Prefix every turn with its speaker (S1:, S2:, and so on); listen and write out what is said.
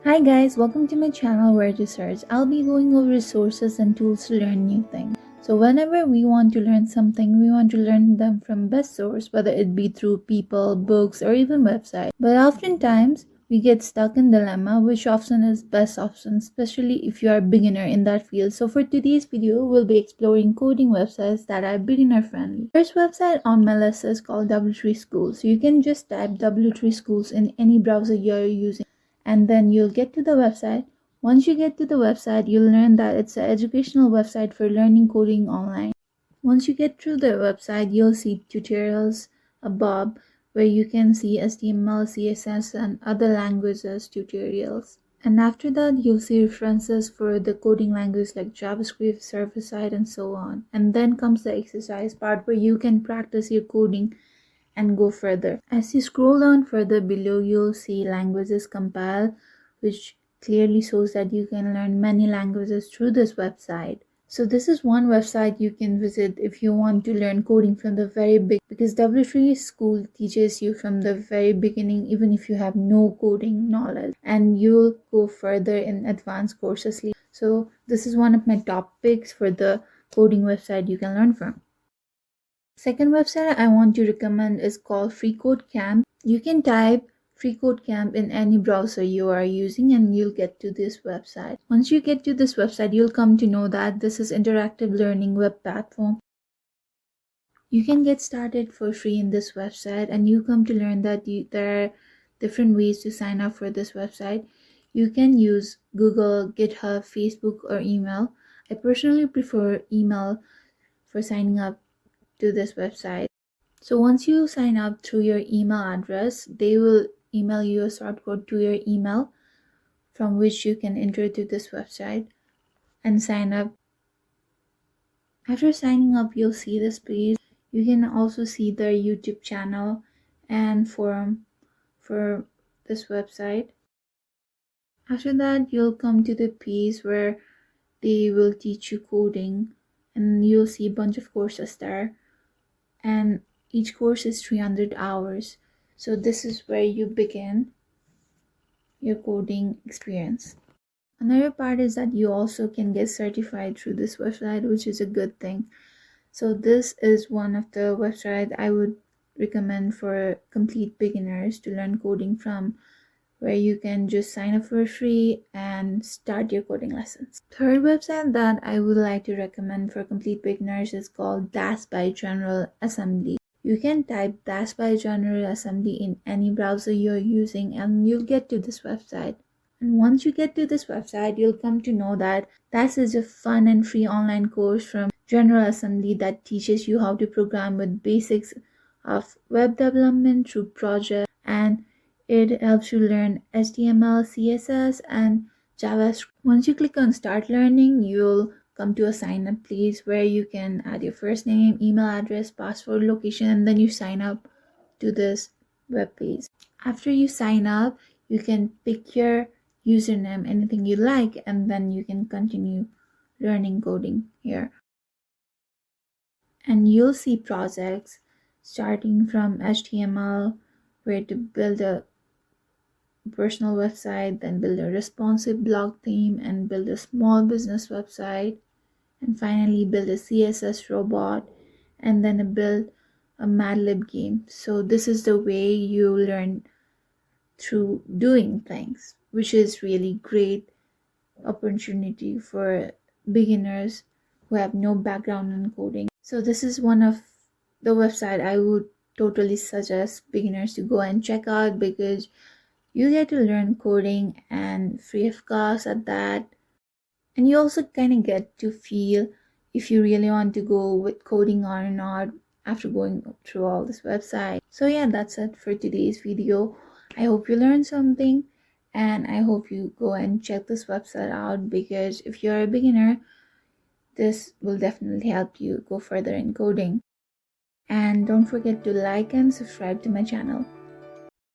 S1: Hi guys, welcome to my channel Where to Search. I'll be going over resources and tools to learn new things. So whenever we want to learn something, we want to learn them from best source, whether it be through people, books, or even websites. But oftentimes we get stuck in dilemma which option is best option, especially if you are a beginner in that field. So for today's video, we'll be exploring coding websites that are beginner friendly. First website on my list is called W3 Schools. So you can just type W3 Schools in any browser you're using, and then you'll get to the website. Once you get to the website, you'll learn that it's an educational website for learning coding online. Once you get through the website, you'll see tutorials above where you can see HTML, CSS, and other languages tutorials. And after that, you'll see references for the coding language like JavaScript, server-side, and so on. And then comes the exercise part where you can practice your coding and go further. As you scroll down further below, you'll see languages compile, which clearly shows that you can learn many languages through this website. So this is one website you can visit if you want to learn coding from the very beginning, because W3 School teaches you from the very beginning even if you have no coding knowledge, and you'll go further in advanced courses. So this is one of my top picks for the coding website you can learn from. Second website I want to recommend is called FreeCodeCamp. You can type FreeCodeCamp in any browser you are using and you'll get to this website. Once you get to this website, you'll come to know that this is interactive learning web platform. You can get started for free in this website, and you come to learn that there are different ways to sign up for this website. You can use Google, GitHub, Facebook, or email. I personally prefer email for signing up to this website. So once you sign up through your email address, they will email you a shortcode to your email from which you can enter to this website and sign up. After signing up, you'll see this page. You can also see their YouTube channel and forum for this website. After that, you'll come to the page where they will teach you coding, and you'll see a bunch of courses there, and each course is 300 hours. So this is where you begin your coding experience. Another part is that you also can get certified through this website, which is a good thing. So this is one of the websites I would recommend for complete beginners to learn coding from, where you can just sign up for free and start your coding lessons. Third website that I would like to recommend for complete beginners is called Dash by General Assembly. You can type Dash by General Assembly in any browser you're using and you'll get to this website. And once you get to this website, you'll come to know that Dash is a fun and free online course from General Assembly that teaches you how to program with basics of web development through projects, and it helps you learn HTML, CSS, and JavaScript. Once you click on Start Learning, you'll come to a sign up place where you can add your first name, email address, password, location, and then you sign up to this web page. After you sign up, you can pick your username, anything you like, and then you can continue learning coding here. And you'll see projects starting from HTML, where to build a personal website, then build a responsive blog theme, and build a small business website, and finally build a CSS robot, and then build a Madlib game. So this is the way you learn through doing things, which is really great opportunity for beginners who have no background in coding. So this is one of the website I would totally suggest beginners to go and check out, because you get to learn coding and free of cost at that. And you also kind of get to feel if you really want to go with coding or not after going through all this website. So yeah, that's it for today's video. I hope you learned something, and I hope you go and check this website out, because if you're a beginner, this will definitely help you go further in coding. And don't forget to like and subscribe to my channel.